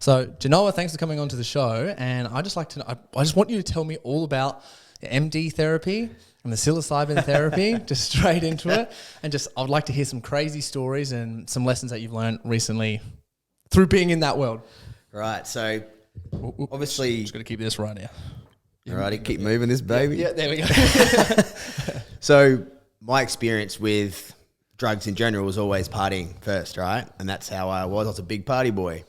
So, Genoa, thanks for coming on to the show. And I just like to know, I just want you to tell me all about MD therapy and the psilocybin therapy, just straight into it. And just, I would like to hear some crazy stories and some lessons that you've learned recently through being in that world. Right. So, obviously, just going to keep this right here. Alrighty, keep moving this baby. Yeah, there we go. So, my experience with drugs in general was always partying first, right? And that's how I was. I was a big party boy.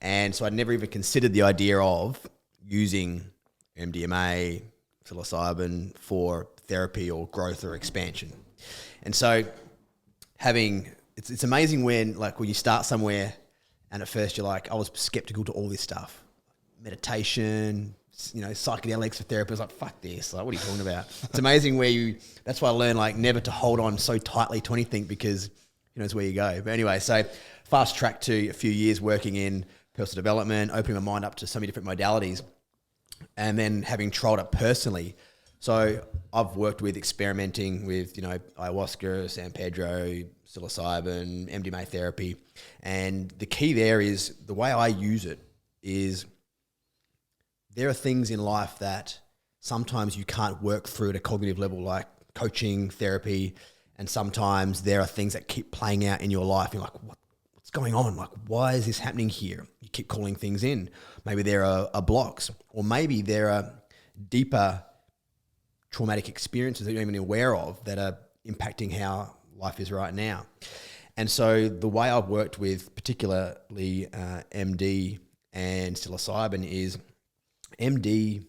And so I'd never even considered the idea of using MDMA, psilocybin for therapy or growth or expansion. And so it's amazing when you start somewhere and at first you're like, I was skeptical to all this stuff. Meditation, psychedelics for therapists, like, fuck this. Like, what are you talking about? It's amazing that's why I learned never to hold on so tightly to anything because it's where you go. But anyway, so fast track to a few years working in personal development, opening my mind up to so many different modalities, and then having trialed it personally. So I've worked with experimenting with, ayahuasca, San Pedro, psilocybin, MDMA therapy. And the key there is the way I use it is there are things in life that sometimes you can't work through at a cognitive level, like coaching, therapy, and sometimes there are things that keep playing out in your life. You're like, what's going on? Like, why is this happening here? You keep calling things in. Maybe there are blocks, or maybe there are deeper traumatic experiences that you're not even aware of that are impacting how life is right now. And so the way I've worked with particularly MD and psilocybin is MD,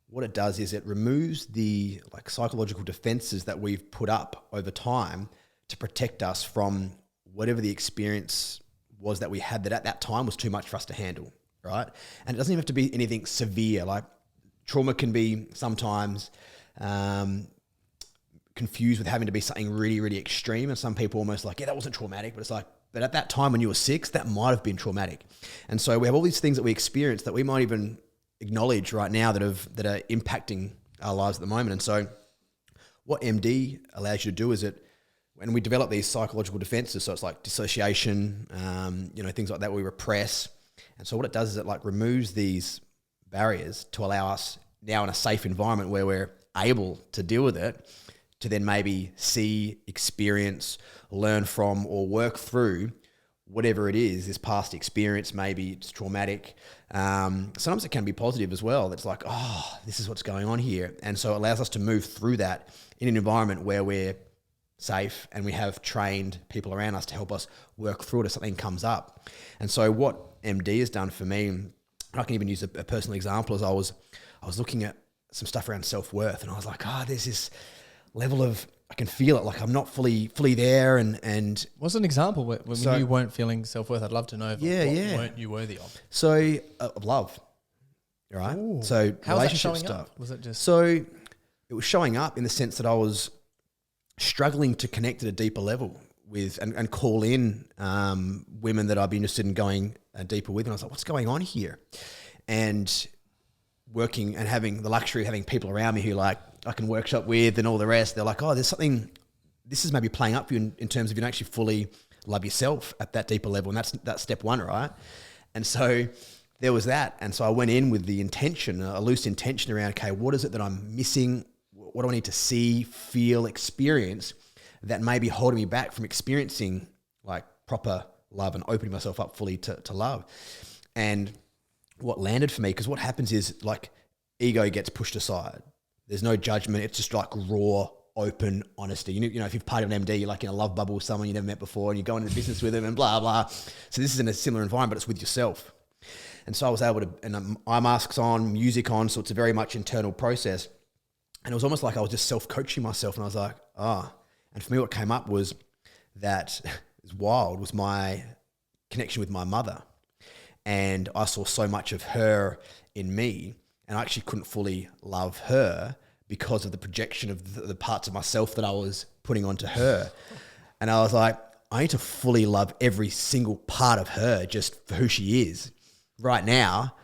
what it does is it removes the psychological defenses that we've put up over time to protect us from whatever the experience was that we had that at that time was too much for us to handle, right? And it doesn't even have to be anything severe. Like trauma can be sometimes confused with having to be something really, really extreme. And some people almost like, yeah, that wasn't traumatic, but it's like, but at that time when you were 6, that might have been traumatic. And so we have all these things that we experience that we might even acknowledge right now that are impacting our lives at the moment. And so what MD allows you to do is when we develop these psychological defenses, so it's like dissociation, things like that we repress. And so what it does is it removes these barriers to allow us now in a safe environment where we're able to deal with it, to then maybe see, experience, learn from, or work through whatever it is, this past experience. Maybe it's traumatic. Sometimes it can be positive as well. It's like, oh, this is what's going on here. And so it allows us to move through that in an environment where we're safe and we have trained people around us to help us work through it if something comes up. And so what MD has done for me, and I can even use a personal example, is I was looking at some stuff around self-worth, and I was like, there's this level of, I can feel it, like I'm not fully there. And what's an example when you weren't feeling self-worth? I'd love to know. What weren't you worthy of? So of love, right? Ooh. So how was that relationship showing stuff. Up? Was it just so? It was showing up in the sense that I was struggling to connect at a deeper level with and call in women that I'd be interested in going deeper with. And I was like, what's going on here? And working and having the luxury of having people around me who I can workshop with and all the rest. They're like, there's something, this is maybe playing up for you in terms of you don't actually fully love yourself at that deeper level. And that's step one, right? And so there was that. And so I went in with the intention, a loose intention around, okay, what is it that I'm missing? What do I need to see, feel, experience that may be holding me back from experiencing proper love and opening myself up fully to love? And what landed for me, because what happens is ego gets pushed aside. There's no judgment. It's just raw, open honesty. You know, if you've partied on MD, you're in a love bubble with someone you never met before and you're going into business with them and blah, blah. So this is in a similar environment, but it's with yourself. And so I was able to, and eye masks on, music on, so it's a very much internal process. And it was almost like I was just self-coaching myself, and I was like, And for me, what came up was that, was my connection with my mother. And I saw so much of her in me, and I actually couldn't fully love her because of the projection of the parts of myself that I was putting onto her. And I was like, I need to fully love every single part of her just for who she is right now.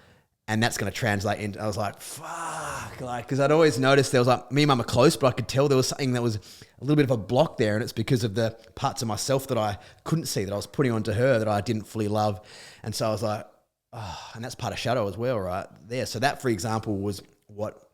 And that's going to translate into, I was like, fuck, because I'd always noticed there was me and mum are close, but I could tell there was something that was a little bit of a block there. And it's because of the parts of myself that I couldn't see, that I was putting onto her that I didn't fully love. And so I was like, and that's part of shadow as well, right there. So that, for example, was what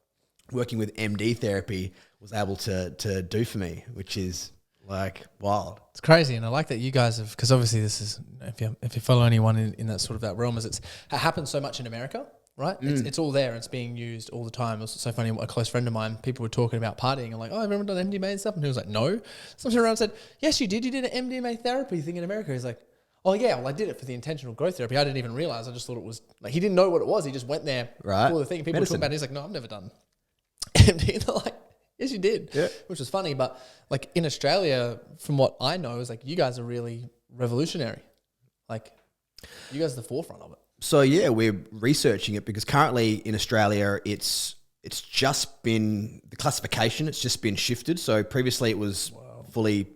working with MD therapy was able to do for me, which is like wild. It's crazy, and I like that you guys have, because obviously this is, if you follow anyone in that sort of that realm, is it happens so much in America, right? It's all there. It's being used all the time. It was so funny. A close friend of mine, people were talking about partying and like, oh, I've never done MDMA and stuff, and he was like, no. Someone around and said, yes, you did. You did an MDMA therapy thing in America. He's like, oh yeah, well I did it for the intentional growth therapy. I didn't even realize. I just thought it was like he didn't know what it was. He just went there for the thing. People were talking about it. He's like, no, I've never done MD. And they're like, yes, you did. Yeah. Which was funny. But like in Australia, from what I know, is like you guys are really revolutionary. Like you guys are the forefront of it. So yeah, we're researching it because currently in Australia, it's just been the classification. It's just been shifted. So previously it was fully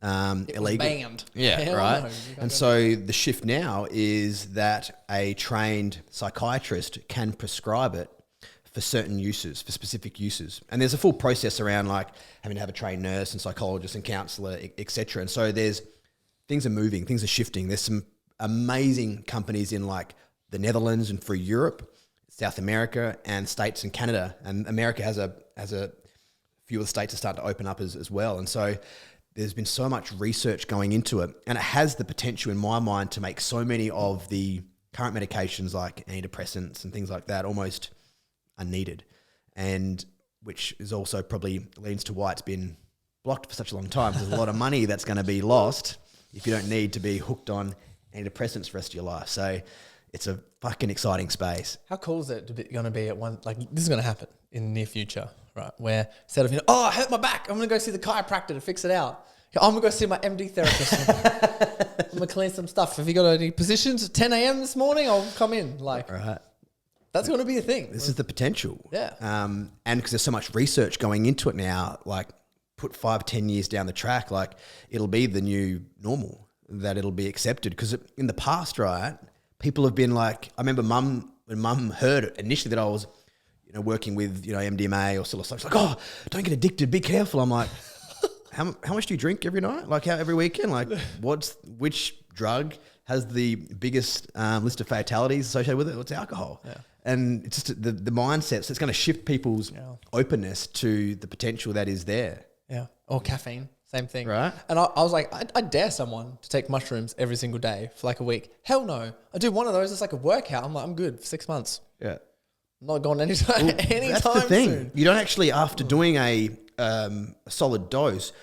illegal. Was banned. Yeah, right. No, and so the shift now is that a trained psychiatrist can prescribe it for certain uses, for specific uses. And there's a full process around like having to have a trained nurse and psychologist and counsellor, etc. And so things are moving, things are shifting. There's some amazing companies in like the Netherlands and through Europe, South America and States and Canada. And America has a few of the states are starting to open up as well. And so there's been so much research going into it, and it has the potential in my mind to make so many of the current medications like antidepressants and things like that almost unneeded, and which is also probably leads to why it's been blocked for such a long time. There's a lot of money that's going to be lost if you don't need to be hooked on antidepressants for the rest of your life. So it's a fucking exciting space. How cool is it going to be at one, like this is going to happen in the near future, right? Where instead of, oh, I hurt my back, I'm going to go see the chiropractor to fix it out. I'm going to go see my MD therapist. I'm going to clean some stuff. Have you got any positions at 10 a.m. this morning? I'll come in. Like, right. That's going to be a thing. This is the potential. Yeah. And because there's so much research going into it now, like put 5-10 years down the track, like it'll be the new normal, that it'll be accepted. Because in the past, right, people have been like, I remember when mum heard it initially that I was, working with, MDMA or psilocybin, she's like, oh, don't get addicted, be careful. I'm like, how much do you drink every night? Like every weekend? Like which drug has the biggest list of fatalities associated with it? It's alcohol. Yeah. And it's just the mindset. So it's going to shift people's openness to the potential that is there. Yeah. Or caffeine. Same thing. Right. And I was like, I dare someone to take mushrooms every single day for like a week. Hell no. I do one of those. It's like a workout. I'm like, I'm good for 6 months. Yeah. I'm not going anytime, that's the thing. Soon. You don't actually, after doing a solid dose,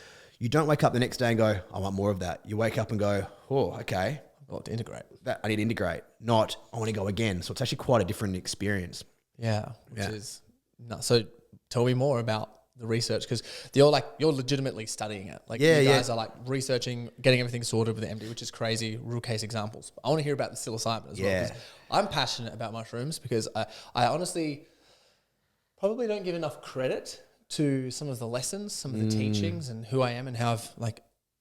you don't wake up the next day and go, I want more of that. You wake up and go, oh, okay. I've got to integrate. I need to integrate. Not, I want to go again. So it's actually quite a different experience. Yeah. Which is nuts. So tell me more about the research, because you're legitimately studying it. Like you guys are like researching, getting everything sorted with the MD, which is crazy. Real case examples. I want to hear about the psilocybin as well. I'm passionate about mushrooms because I honestly probably don't give enough credit to some of the lessons, some of the teachings, and who I am and how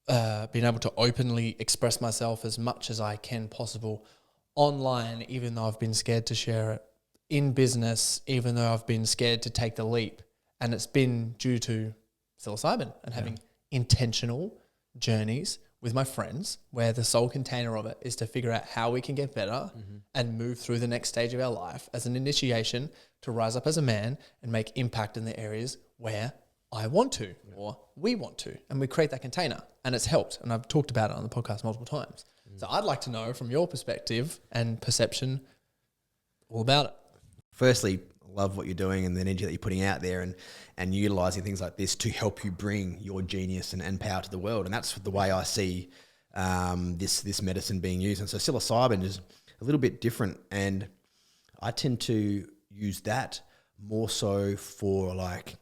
I've been able to openly express myself as much as I can possible online, even though I've been scared to share it, in business, even though I've been scared to take the leap. And it's been due to psilocybin and having intentional journeys with my friends where the sole container of it is to figure out how we can get better and move through the next stage of our life as an initiation to rise up as a man and make impact in the areas where I want to or we want to. And we create that container, and it's helped. And I've talked about it on the podcast multiple times. So I'd like to know from your perspective and perception all about it. Firstly, love what you're doing and the energy that you're putting out there, and utilizing things like this to help you bring your genius and power to the world. And that's the way I see this medicine being used. And so psilocybin is a little bit different, and I tend to use that more so for like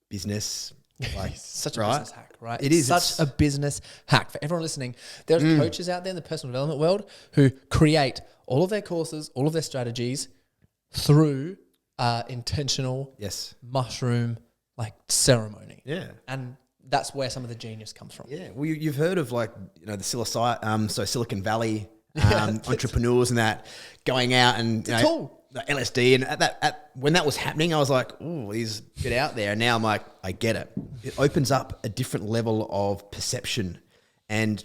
business. Like such a business hack, right? It is such a business hack for everyone listening. There's coaches out there in the personal development world who create all of their courses, all of their strategies through intentional mushroom like ceremony. Yeah. And that's where some of the genius comes from. Yeah. Well, you've heard of like, the Silicon Valley entrepreneurs and that going out and the LSD, and when that was happening, I was like, oh, he's a bit out there. And now I'm like, I get it. It opens up a different level of perception, and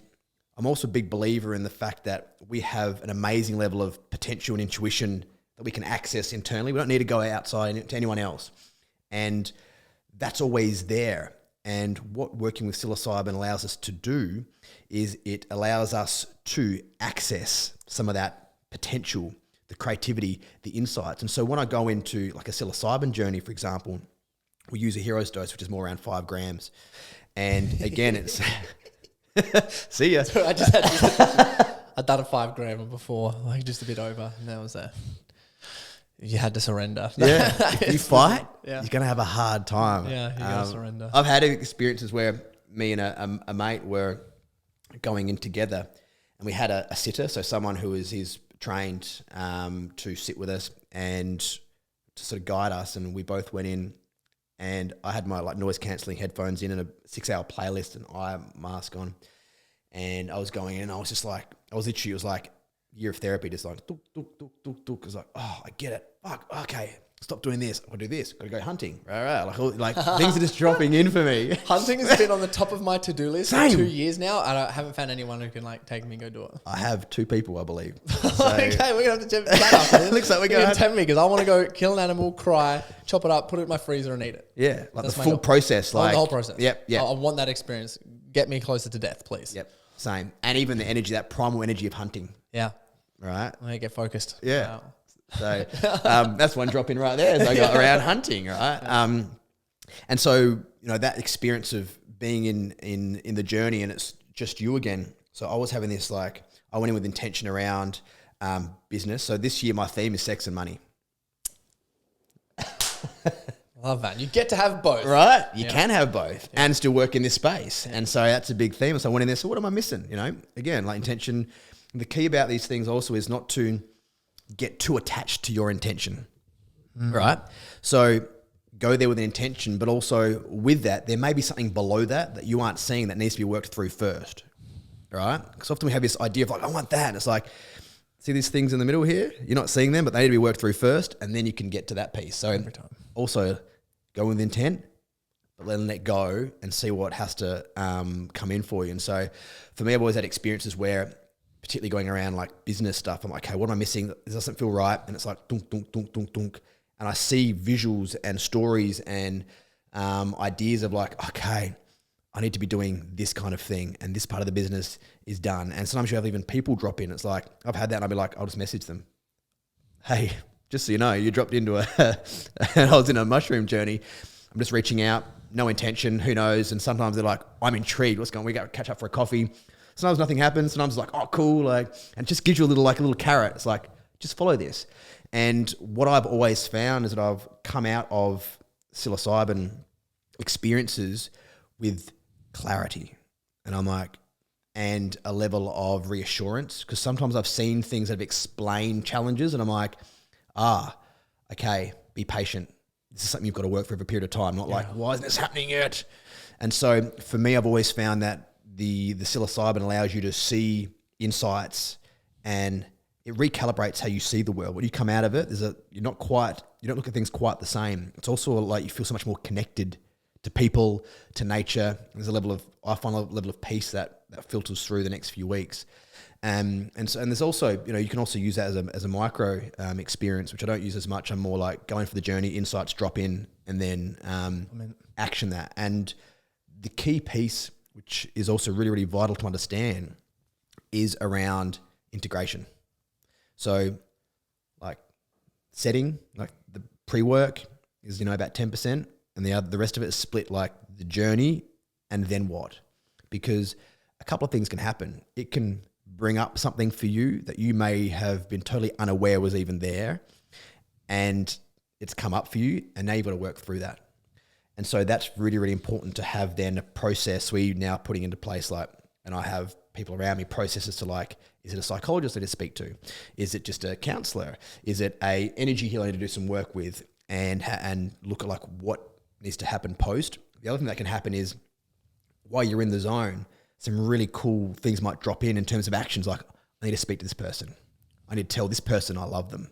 I'm also a big believer in the fact that we have an amazing level of potential and intuition that we can access internally. We don't need to go outside to anyone else. And that's always there. And what working with psilocybin allows us to do is it allows us to access some of that potential, the creativity, the insights. And so when I go into like a psilocybin journey, for example, we use a hero's dose, which is more around 5 grams. And again, it's... See ya. So I'd done a 5 gram before, like just a bit over, and that was that. You had to surrender. Yeah, if you fight, yeah, you're going to have a hard time. Yeah, you got to surrender. I've had experiences where me and a mate were going in together, and we had a sitter, so someone who is trained to sit with us and to sort of guide us, and we both went in, and I had my like noise cancelling headphones in and a 6-hour playlist and eye mask on, and I was going in, and I was just like, it was like year of therapy, just like duk, duk, duk, duk, duk. I was like, oh, I get it. Fuck, okay, stop doing this. I'll do this. Got to go hunting. Right. Like things are just dropping in for me. Hunting has been on the top of my to-do list for 2 years now, and I haven't found anyone who can like take me and go do it. I have 2 people, I believe. So, okay, we're gonna have to chat after this. Looks like we're going to tempt me because I want to go kill an animal, cry, chop it up, put it in my freezer, and eat it. Yeah, like That's the my full goal. process. I want Like the whole process. Yep. I want that experience. Get me closer to death, please. Yep. Same. And even the energy, that primal energy of hunting. Yeah. Right. I get focused. Yeah. Wow. So that's one drop in right there as I got around hunting, right? And so, that experience of being in the journey and it's just you again. So I was having this, like, I went in with intention around business. So this year my theme is sex and money. Love that. You get to have both. Right? You can have both and still work in this space. And so that's a big theme. So I went in there, so what am I missing? Again, like intention. The key about these things also is not to get too attached to your intention, right? So go there with an intention, but also with that, there may be something below that you aren't seeing that needs to be worked through first, right? Because often we have this idea of like, I want that. And it's like, see these things in the middle here? You're not seeing them, but they need to be worked through first, and then you can get to that piece. So Every time. Also go with intent, but then let go and see what has to come in for you. And so for me, I've always had experiences where, particularly going around like business stuff, I'm like, okay, what am I missing? This doesn't feel right. And it's like, dunk, dunk, dunk, dunk, dunk. And I see visuals and stories and ideas of like, okay, I need to be doing this kind of thing. And this part of the business is done. And sometimes you have even people drop in. It's like, I've had that and I'll be like, I'll just message them. Hey, just so you know, you dropped into and I was in a mushroom journey. I'm just reaching out, no intention, who knows? And sometimes they're like, I'm intrigued. What's going on? We got to catch up for a coffee. Sometimes nothing happens. Sometimes it's like, oh, cool. Like, and it just gives you a little carrot. It's like, just follow this. And what I've always found is that I've come out of psilocybin experiences with clarity. And I'm like, and a level of reassurance. Because sometimes I've seen things that have explained challenges and I'm like, okay, be patient. This is something you've got to work for a period of time. Not like, why isn't this happening yet? And so for me, I've always found that the psilocybin allows you to see insights and it recalibrates how you see the world. When you come out of it, you don't look at things quite the same. It's also like you feel so much more connected to people, to nature. There's I find a level of peace that filters through the next few weeks. And there's also, you can also use that as a micro experience, which I don't use as much. I'm more like going for the journey, insights drop in, and then action that. And the key piece, which is also really, really vital to understand, is around integration. So like setting, like the pre-work is, about 10%, and the rest of it is split like the journey and then what? Because a couple of things can happen. It can bring up something for you that you may have been totally unaware was even there, and it's come up for you, and now you've got to work through that. And so that's really, really important to have then a process we're now putting into place. Like, and I have people around me, processes to like, is it a psychologist I need to speak to? Is it just a counselor? Is it a energy healer I need to do some work with and look at like what needs to happen post? The other thing that can happen is while you're in the zone, some really cool things might drop in terms of actions. Like, I need to speak to this person. I need to tell this person I love them,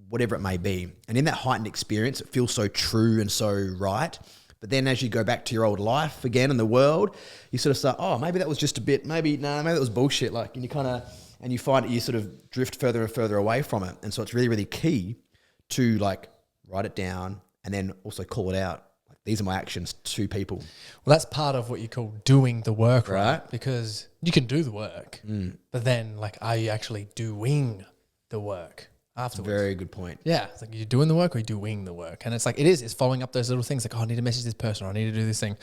whatever it may be. And in that heightened experience, it feels so true and so right But then as you go back to your old life again in the world, you sort of start, oh, maybe that was just a bit, maybe that was bullshit. Like, and you find it, you sort of drift further and further away from it. And so it's really, really key to like write it down and then also call it out. Like, these are my actions to people. Well, that's part of what you call doing the work, right? Because you can do the work, but then like, are you actually doing the work afterwards? Very good point. Yeah. It's like, you're doing the work or you're doing the work. And it's like, it's following up those little things like, oh, I need to message this person, or I need to do this thing.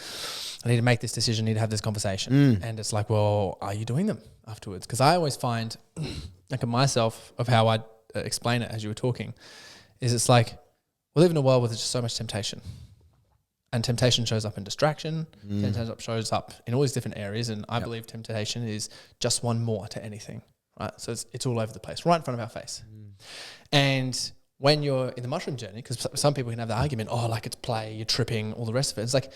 I need to make this decision, I need to have this conversation. And it's like, well, are you doing them afterwards? Because I always find, like in myself, of how I explain it as you were talking, is it's like, we live in a world where there's just so much temptation. And temptation shows up in distraction, temptation shows up in all these different areas. And I believe temptation is just one more to anything, right? So it's all over the place, right in front of our face. And when you're in the mushroom journey, because some people can have the argument, oh, like it's play, you're tripping, all the rest of it. It's like,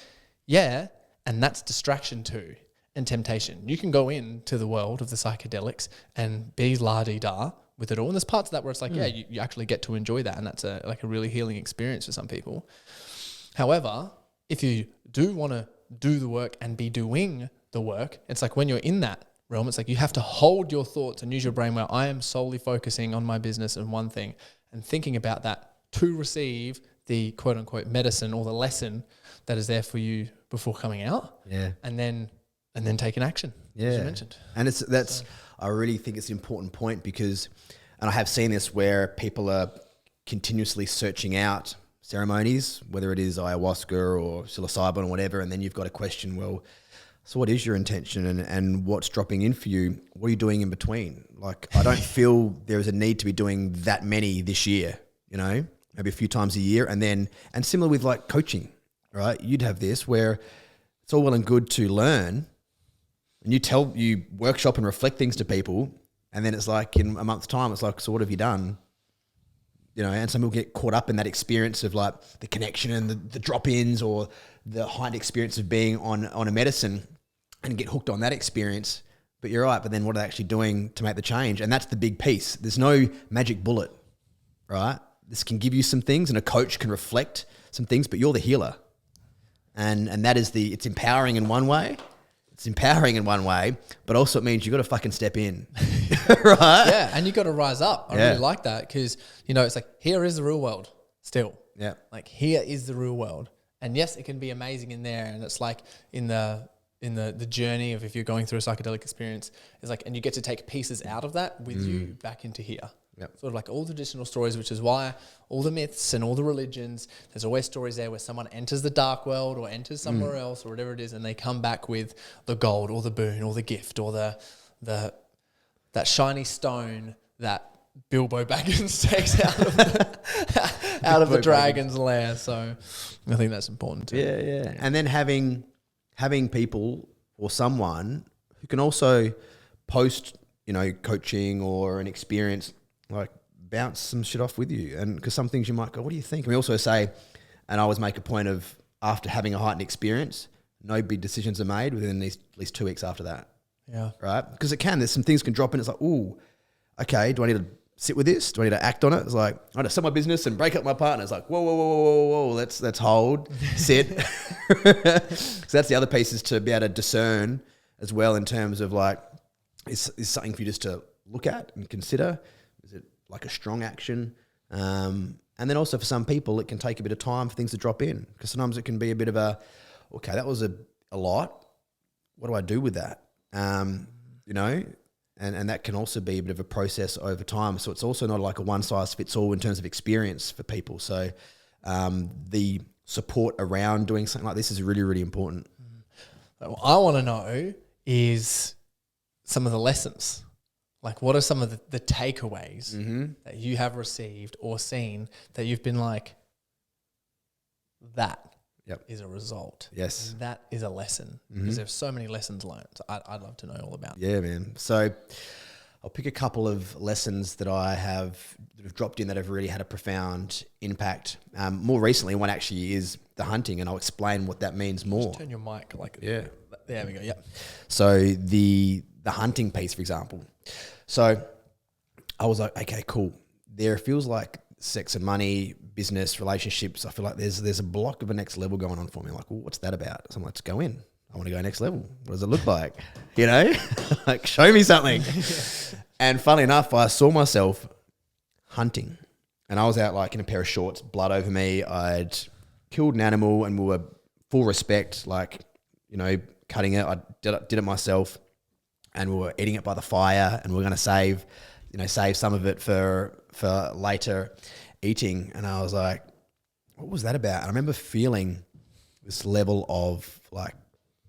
yeah, and that's distraction too, and temptation. You can go into the world of the psychedelics and be la-di-da with it all. And there's parts of that where it's like, yeah, you actually get to enjoy that. And that's a really healing experience for some people. However, if you do want to do the work and be doing the work, it's like when you're in that realm, it's like you have to hold your thoughts and use your brain where I am solely focusing on my business and one thing and thinking about that to receive the quote unquote medicine or the lesson that is there for you before coming out. Yeah. And then taking action, as you mentioned. And I really think it's an important point because, and I have seen this where people are continuously searching out ceremonies, whether it is ayahuasca or psilocybin or whatever, and then you've got a question, well, so what is your intention and what's dropping in for you? What are you doing in between? Like, I don't feel there is a need to be doing that many this year, maybe a few times a year. And similar with like coaching, right? You'd have this where it's all well and good to learn and you workshop and reflect things to people. And then it's like in a month's time, it's like, so what have you done? And some people get caught up in that experience of like the connection and the drop-ins or the heightened experience of being on a medicine and get hooked on that experience. But you're right. But then what are they actually doing to make the change? And that's the big piece. There's no magic bullet, right? This can give you some things and a coach can reflect some things, but you're the healer. And that is it's empowering in one way. It's empowering in one way, but also it means you got to fucking step in, right? Yeah, and you got to rise up. I really like that because, it's like, here is the real world still. Yeah. Like, here is the real world. And yes, it can be amazing in there. And it's like in the journey of if you're going through a psychedelic experience, it's like, and you get to take pieces out of that with you back into here. Yep. Sort of like all the traditional stories, which is why all the myths and all the religions, there's always stories there where someone enters the dark world or enters somewhere else or whatever it is, and they come back with the gold or the boon or the gift or that shiny stone that Bilbo Baggins takes out of the dragon's lair. So I think that's important too. Yeah. And then having people or someone who can also post, coaching or an experience, like bounce some shit off with you. And because some things you might go, what do you think? And we also say, and I always make a point of after having a heightened experience, no big decisions are made within at least 2 weeks after that. Yeah. Right? Because there's some things can drop in. It's like, ooh, okay, do I need to sit with this? Do I need to act on it? It's like, I need to sell my business and break up my partner. It's like, whoa, let's hold, sit. So that's the other piece, is to be able to discern as well in terms of like, is something for you just to look at and consider? Is it like a strong action? And then also for some people, it can take a bit of time for things to drop in, because sometimes it can be a bit of okay, that was a lot. What do I do with that? And that can also be a bit of a process over time. So it's also not like a one size fits all in terms of experience for people. So the support around doing something like this is really, really important. What I want to know is some of the lessons. Like, what are some of the takeaways that you have received or seen that you've been like, that is a result. Yes. And that is a lesson, because there's so many lessons learned. So I'd love to know all about it. Yeah, man. So I'll pick a couple of lessons that I have dropped in that have really had a profound impact. More recently, one actually is the hunting, and I'll explain what that means more. Just turn your mic like, yeah. There we go. Yep. So the hunting piece, for example. So I was like, okay, cool. There feels like sex and money, business, relationships, I feel like there's a block of a next level going on for me. I'm like, well, what's that about? So I'm like, let's go in. I want to go next level. What does it look like? You know, like show me something. And funnily enough, I saw myself hunting, and I was out like in a pair of shorts, blood over me. I'd killed an animal, and we were full respect, like, you know, cutting it. I did it myself, and we were eating it by the fire, and we are going to save some of it for later eating. And I was like, what was that about? And I remember feeling this level of like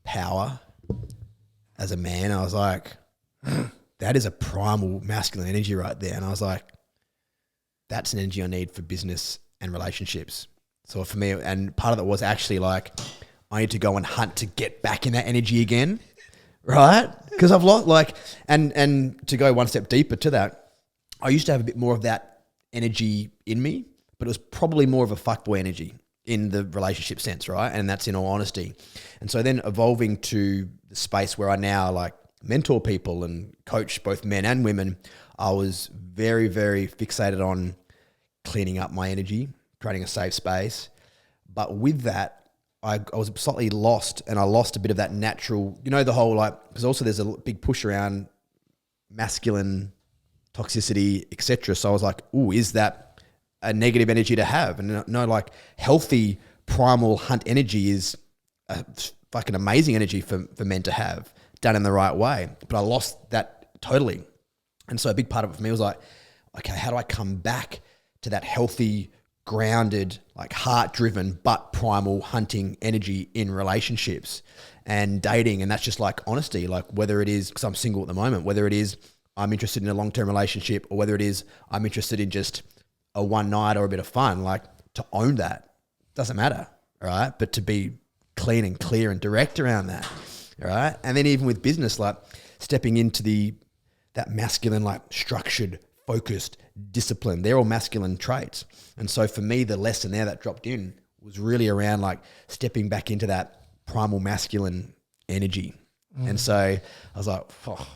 power as a man. I was like, that is a primal masculine energy right there. And I was like, that's an energy I need for business and relationships. So for me, and part of that was actually like, I need to go and hunt to get back in that energy again, right? Because I've lost and to go one step deeper to that, I used to have a bit more of that energy in me, but it was probably more of a fuckboy energy in the relationship sense, right? And that's in all honesty. And so then evolving to the space where I now like mentor people and coach both men and women, I was very, very fixated on cleaning up my energy, creating a safe space. But with that, I was slightly lost, and I lost a bit of that natural, you know, the whole like, because also there's a big push around masculine toxicity, etc. So I was like, ooh, is that a negative energy to have? And no, like healthy primal hunt energy is a fucking amazing energy for men to have done in the right way. But I lost that totally. And so a big part of it for me was like, okay, how do I come back to that healthy, grounded, like heart-driven, but primal hunting energy in relationships and dating? And that's just like honesty, like whether it is, because I'm single at the moment, whether it is I'm interested in a long-term relationship, or whether it is I'm interested in just a one night or a bit of fun, like to own that doesn't matter, right? But to be clean and clear and direct around that, right? And then even with business, like stepping into that masculine, like structured, focused, discipline, they're all masculine traits. And so for me, the lesson there that dropped in was really around like stepping back into that primal masculine energy. And so I was like, oh,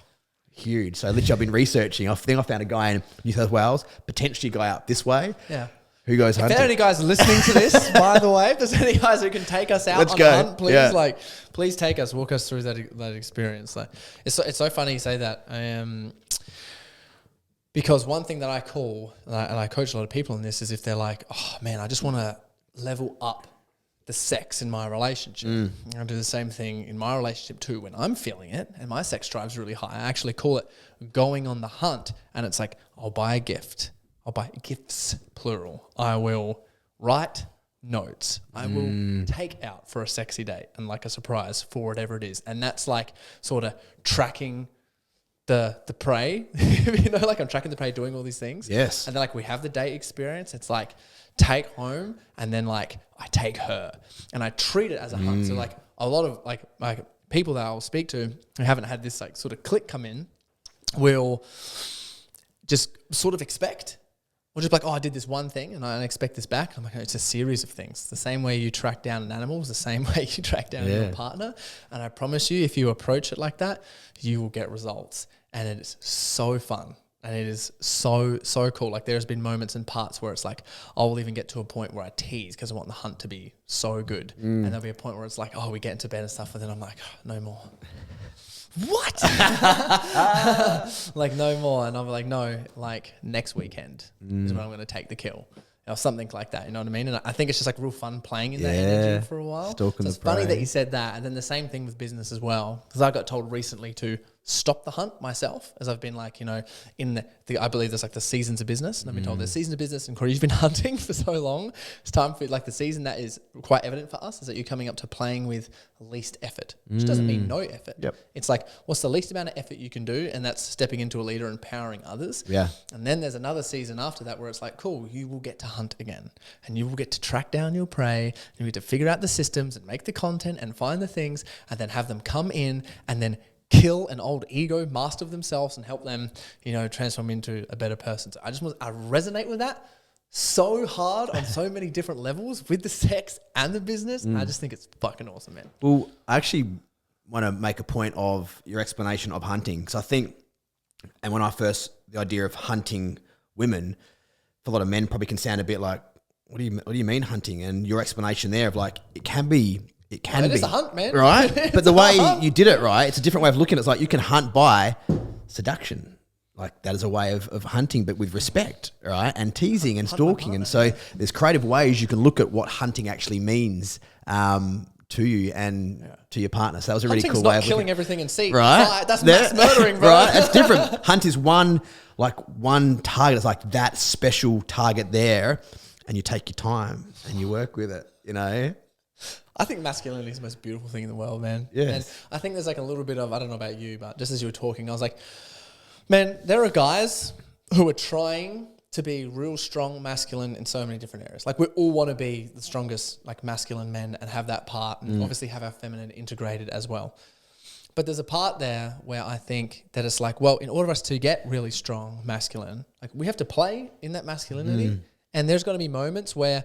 huge. So literally I've been researching. I think I found a guy in New South Wales, potentially a guy up this way. Yeah. Who goes hunting? If there are any guys listeing to this, by the way, if there's any guys who can take us out on a hunt, please, please take us, walk us through that experience. Like, it's so funny you say that. Because one thing that I call, and I coach a lot of people in this, is if they're like, oh man, I just want to level up the sex in my relationship. I do the same thing in my relationship too when I'm feeling it and my sex drive's really high. I actually call it going on the hunt, and it's like, I'll buy a gift. I'll buy gifts, plural. I will write notes. I will take out for a sexy date and like a surprise for whatever it is. And that's like sort of tracking the prey. You know, like I'm tracking the prey, doing all these things. Yes. And then like we have the date experience. It's like take home, and then like I take her and I treat it as a hunt. So like a lot of like people that I'll speak to who haven't had this like sort of click come in will just sort of expect. Or just like, oh, I did this one thing and I expect this back. I'm like, it's a series of things. The same way you track down an animal is the same way you track down your partner. And I promise you, if you approach it like that, you will get results. And it is so fun. And it is so, so cool. Like there's been moments and parts where it's like, I will even get to a point where I tease because I want the hunt to be so good. And there'll be a point where it's like, oh, we get into bed and stuff. And then I'm like, oh, no more. What? Like no more. And I'm like, no, like next weekend is when I'm going to take the kill. Or something like that, you know what I mean? And I think it's just like real fun playing in that energy for a while. So it's funny that you said that. And then the same thing with business as well. Because I got told recently to stop the hunt myself, as I've been like, you know, in I believe there's like the seasons of business. And I've been told there's seasons of business, and Corey, you've been hunting for so long. It's time for like the season that is quite evident for us is that you're coming up to playing with least effort, which doesn't mean no effort. Yep. It's like, what's the least amount of effort you can do? And that's stepping into a leader and empowering others. Yeah. And then there's another season after that where it's like, cool, you will get to hunt again, and you will get to track down your prey, and you get to figure out the systems and make the content and find the things, and then have them come in and then kill an old ego, master of themselves, and help them, you know, transform into a better person. So I resonate with that so hard on so many different levels with the sex and the business. I just think it's fucking awesome, man. Well, I actually want to make a point of your explanation of hunting, because I think, and when I first, the idea of hunting women, for a lot of men probably can sound a bit like, what do you mean hunting? And your explanation there of like, it can be. It is a hunt, man. Right? But the way you did it, right, it's a different way of looking at it. It's like you can hunt by seduction. Like that is a way of hunting, but with respect, right? And teasing and stalking. And so there's creative ways you can look at what hunting actually means to you and to your partner. So that was a really cool way of killing everything in sight. Right? That's mass murdering, bro. Right? It's different. Hunt is one target. It's like that special target there. And you take your time and you work with it, you know? I think masculinity is the most beautiful thing in the world, man. Yes. And I think there's like a little bit of, I don't know about you, but just as you were talking, I was like, man, there are guys who are trying to be real strong masculine in so many different areas. Like we all want to be the strongest like masculine men and have that part and obviously have our feminine integrated as well. But there's a part there where I think that it's like, well, in order for us to get really strong masculine, like we have to play in that masculinity. And there's going to be moments where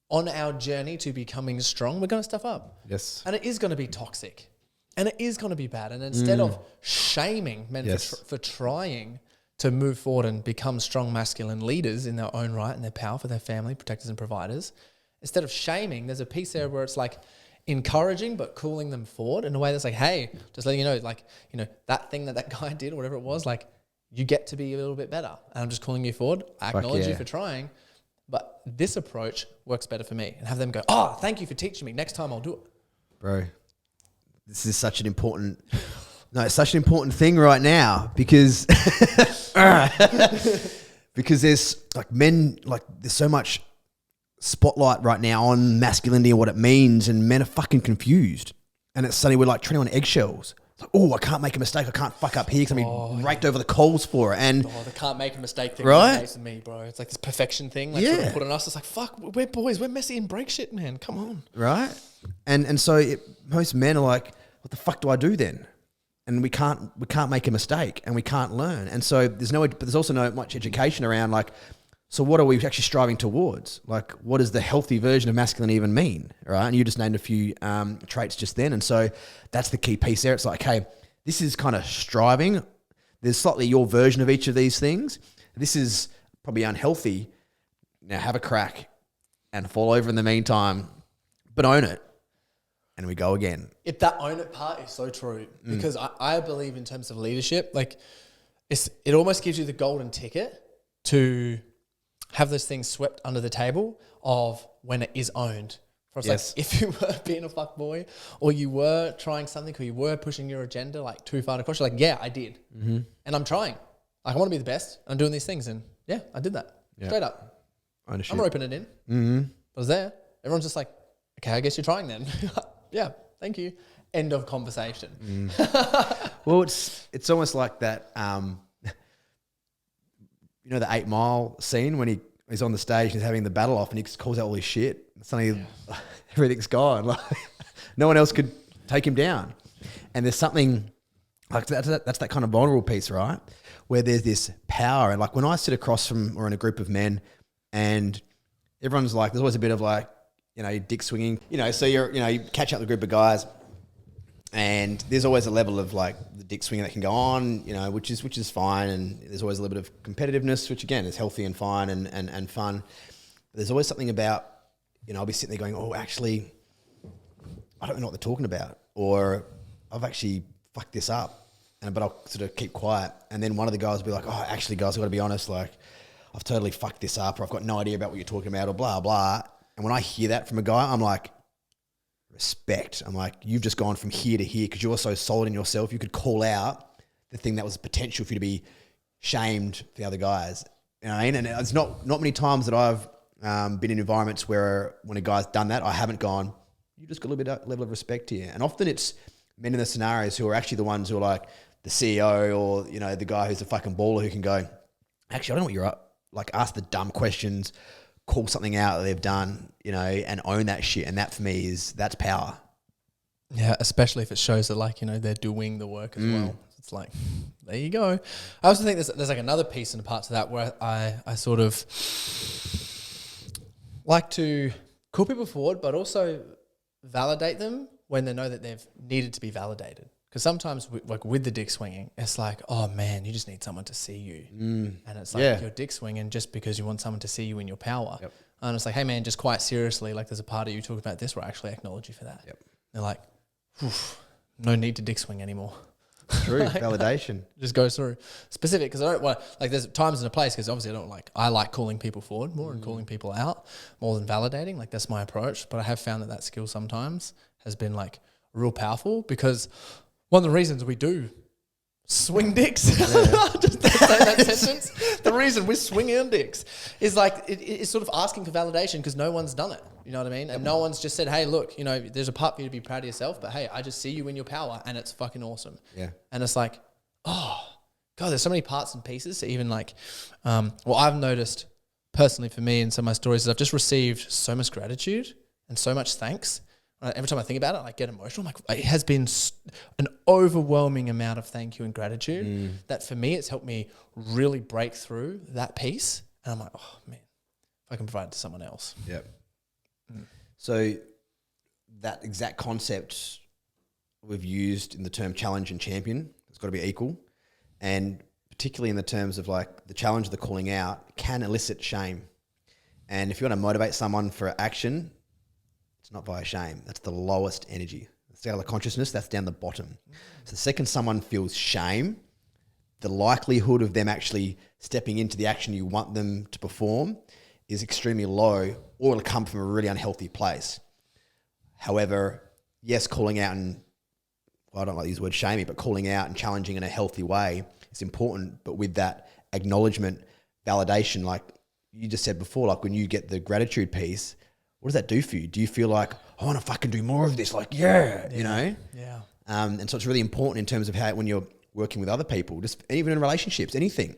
on our journey to becoming strong, we're going to stuff up. Yes. And it is going to be toxic. And it is going to be bad. And instead of shaming men for trying to move forward and become strong masculine leaders in their own right and their power for their family, protectors and providers, instead of shaming, there's a piece there where it's like encouraging but cooling them forward in a way that's like, hey, just letting you know, like, you know, that thing that guy did or whatever it was, like, you get to be a little bit better. And I'm just calling you forward. I acknowledge you for trying. But this approach works better for me. And have them go, oh, thank you for teaching me. Next time I'll do it. Bro, this is such an important... No, it's such an important thing right now because... because there's like men... Like there's so much spotlight right now on masculinity and what it means, and men are fucking confused. And it's suddenly we're like treading on eggshells. Like, oh, I can't make a mistake. I can't fuck up here because I'm being raked over the coals for it. And the can't make a mistake thing right? With me, bro. It's like this perfection thing. Like sort of put on us. It's like, fuck, we're boys. We're messy and break shit, man. Come on. Right? And so most men are like, what the fuck do I do then? And we can't make a mistake and we can't learn. And so there's also no much education around like, so what are we actually striving towards? Like, what does the healthy version of masculinity even mean? Right? And you just named a few traits just then. And so that's the key piece there. It's like, okay, this is kind of striving. There's slightly your version of each of these things. This is probably unhealthy. Now have a crack and fall over in the meantime, but own it. And we go again. If that own it part is so true, because I believe in terms of leadership, like it almost gives you the golden ticket to have those things swept under the table of when it is owned. For like if you were being a fuckboy or you were trying something or you were pushing your agenda like too far to cross, you're like, yeah, I did. And I'm trying. Like, I want to be the best. I'm doing these things. And yeah, I did that. Straight up. Ownership. I'm roping it in. I was there. Everyone's just like, okay, I guess you're trying then. Yeah, thank you. End of conversation. Well, it's almost like that... you know the 8 Mile scene when he's on the stage and he's having the battle off and he calls out all his shit. Suddenly everything's gone. Like no one else could take him down. And there's something like that's that kind of vulnerable piece, right? Where there's this power. And like when I sit across from or in a group of men and everyone's like, there's always a bit of like, you know, dick swinging, you know, so you catch up with a group of guys and there's always a level of like the dick swinging that can go on, you know, which is fine. And there's always a little bit of competitiveness, which again is healthy and fine and fun. But there's always something about, you know, I'll be sitting there going, oh, actually, I don't know what they're talking about. Or I've actually fucked this up. But I'll sort of keep quiet. And then one of the guys will be like, oh, actually, guys, I've got to be honest, like I've totally fucked this up or I've got no idea about what you're talking about or blah, blah. And when I hear that from a guy, I'm like, respect. I'm like, you've just gone from here to here because you're so solid in yourself. You could call out the thing that was potential for you to be shamed for the other guys. You know what I mean? And it's not many times that I've been in environments where when a guy's done that, I haven't gone, you just got a little bit of level of respect here. And often it's men in the scenarios who are actually the ones who are like the CEO or, you know, the guy who's a fucking baller who can go, actually, I don't know what you're up. Like ask the dumb questions, call something out that they've done, you know, and own that shit. And that for me that's power. Yeah, especially if it shows that like, you know, they're doing the work as well. It's like, there you go. I also think there's like another piece and part to that where I sort of like to call people forward, but also validate them when they know that they've needed to be validated. Because sometimes, like with the dick swinging, it's like, oh man, you just need someone to see you. And it's like you're dick swinging just because you want someone to see you in your power. Yep. And it's like, hey man, just quite seriously, like there's a part of you talking about this where I actually acknowledge you for that. Yep. They're like, no need to dick swing anymore. True. Validation. Just goes through specific, because I don't want, like there's times and a place, because obviously I like calling people forward more and calling people out more than validating. Like that's my approach. But I have found that skill sometimes has been like real powerful, because one of the reasons we do swing dicks, just say that sentence, the reason we're swinging dicks is like, it's sort of asking for validation because no one's done it. You know what I mean? And no one's just said, hey, look, you know, there's a part for you to be proud of yourself, but hey, I just see you in your power and it's fucking awesome. Yeah. And it's like, oh, God, there's so many parts and pieces to even like, well, I've noticed personally for me in some of my stories is I've just received so much gratitude and so much thanks. Every time I think about it, I get emotional. I'm like, it has been an overwhelming amount of thank you and gratitude that for me, it's helped me really break through that piece. And I'm like, oh man, if I can provide it to someone else. Yep. So that exact concept we've used in the term challenge and champion. It's got to be equal. And particularly in the terms of like the challenge, the calling out can elicit shame. And if you want to motivate someone for action, it's not via shame. That's the lowest energy. The scale of consciousness, that's down the bottom. So the second someone feels shame, the likelihood of them actually stepping into the action you want them to perform is extremely low, or it'll come from a really unhealthy place. However, yes, calling out and, well, I don't like to use the word shaming, but calling out and challenging in a healthy way is important. But with that acknowledgement, validation, like you just said before, like when you get the gratitude piece, what does that do for you? Do you feel like, I want to fucking do more of this? Like, yeah. You know? Yeah. And so it's really important in terms of how, when you're working with other people, just even in relationships, anything,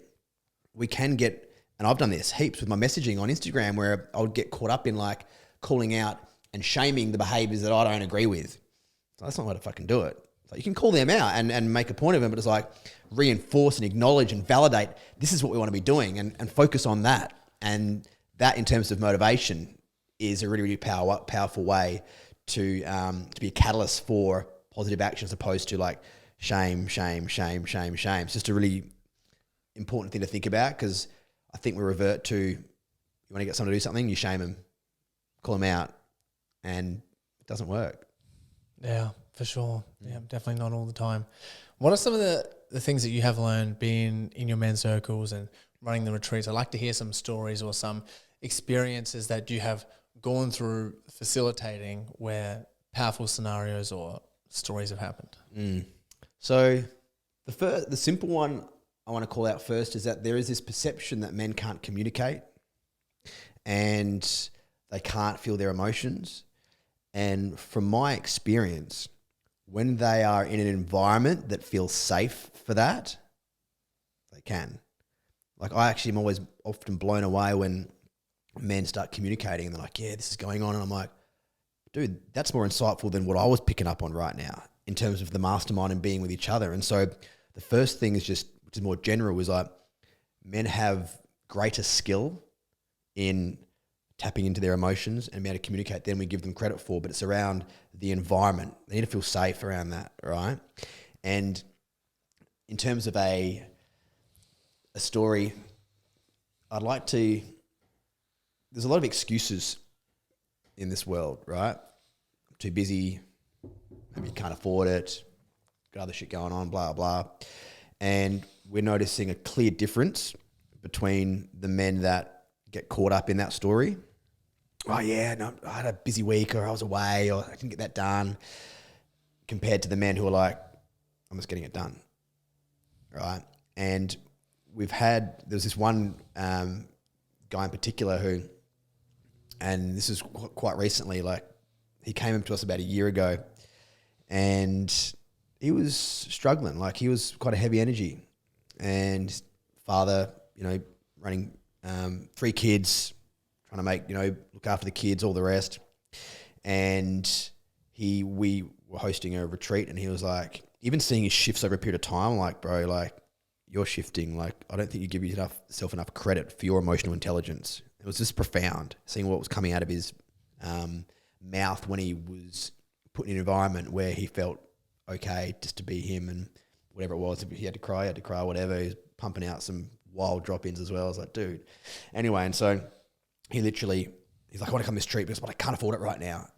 we can get, and I've done this heaps with my messaging on Instagram, where I would get caught up in like calling out and shaming the behaviors that I don't agree with. So that's not how to fucking do it. So you can call them out and make a point of them, but it's like reinforce and acknowledge and validate, this is what we want to be doing, and focus on that. And that in terms of motivation is a really, really powerful way to be a catalyst for positive action, as opposed to like shame. It's just a really important thing to think about, because I think we revert to, you want to get someone to do something, you shame them, call them out, and it doesn't work. Yeah, for sure. Yeah, definitely not all the time. What are some of the things that you have learned being in your men's circles and running the retreats? I'd like to hear some stories or some experiences that you have gone through facilitating where powerful scenarios or stories have happened. So the simple one I want to call out first is that there is this perception that men can't communicate and they can't feel their emotions. And from my experience, when they are in an environment that feels safe for that, they can. Like I actually am always often blown away when men start communicating and they're like, yeah, this is going on. And I'm like, dude, that's more insightful than what I was picking up on right now in terms of the mastermind and being with each other. And so the first thing is just, which is more general, is like men have greater skill in tapping into their emotions and being able to communicate than we give them credit for, but it's around the environment. They need to feel safe around that, right? And in terms of a story, I'd like to, there's a lot of excuses in this world, right? I'm too busy, maybe you can't afford it, got other shit going on, blah, blah. And we're noticing a clear difference between the men that get caught up in that story. Oh yeah, no, I had a busy week, or I was away, or I didn't get that done, compared to the men who are like, I'm just getting it done, right? And there's this one guy in particular who, and this is quite recently, like he came up to us about a year ago and he was struggling. Like he was quite a heavy energy, and father, you know, running 3 kids, trying to make, you know, look after the kids, all the rest. And we were hosting a retreat, and he was like, even seeing his shifts over a period of time, like, bro, like you're shifting. Like, I don't think you give yourself enough credit for your emotional intelligence. It was just profound seeing what was coming out of his mouth when he was put in an environment where he felt okay just to be him and whatever it was. If he had to cry, whatever. He was pumping out some wild drop-ins as well. I was like, dude. Anyway, and so he's like, I want to come this treatment, but I can't afford it right now.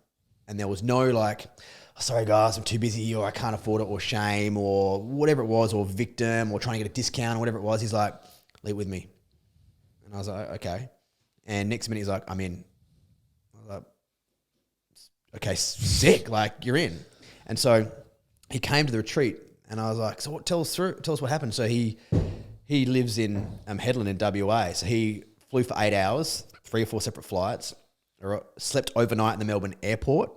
And there was no like, oh, sorry guys, I'm too busy, or I can't afford it, or shame, or whatever it was, or victim, or trying to get a discount, or whatever it was. He's like, leave with me. And I was like, okay. And next minute he's like, I'm in. I was like, okay, sick, like you're in. And so he came to the retreat and I was like, so tell us what happened. So he lives in Headland in WA. So he flew for 8 hours, 3 or 4 separate flights, slept overnight in the Melbourne airport,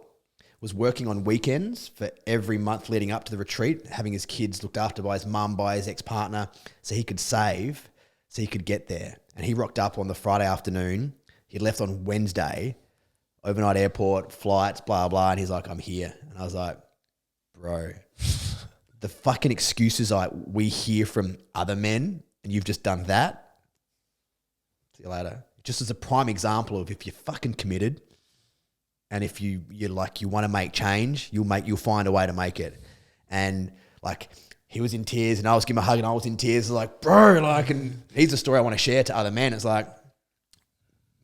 was working on weekends for every month leading up to the retreat, having his kids looked after by his mum, by his ex-partner, so he could save, so he could get there. And he rocked up on the Friday afternoon. He left on Wednesday, overnight airport, flights, blah, blah. And he's like, I'm here. And I was like, bro, the fucking excuses we hear from other men, and you've just done that. See you later. Just as a prime example of if you're fucking committed and if you're like, you want to make change, you'll find a way to make it. And like, he was in tears and I was giving him a hug and I was in tears. Like, bro, like, and here's a story I want to share to other men. It's like,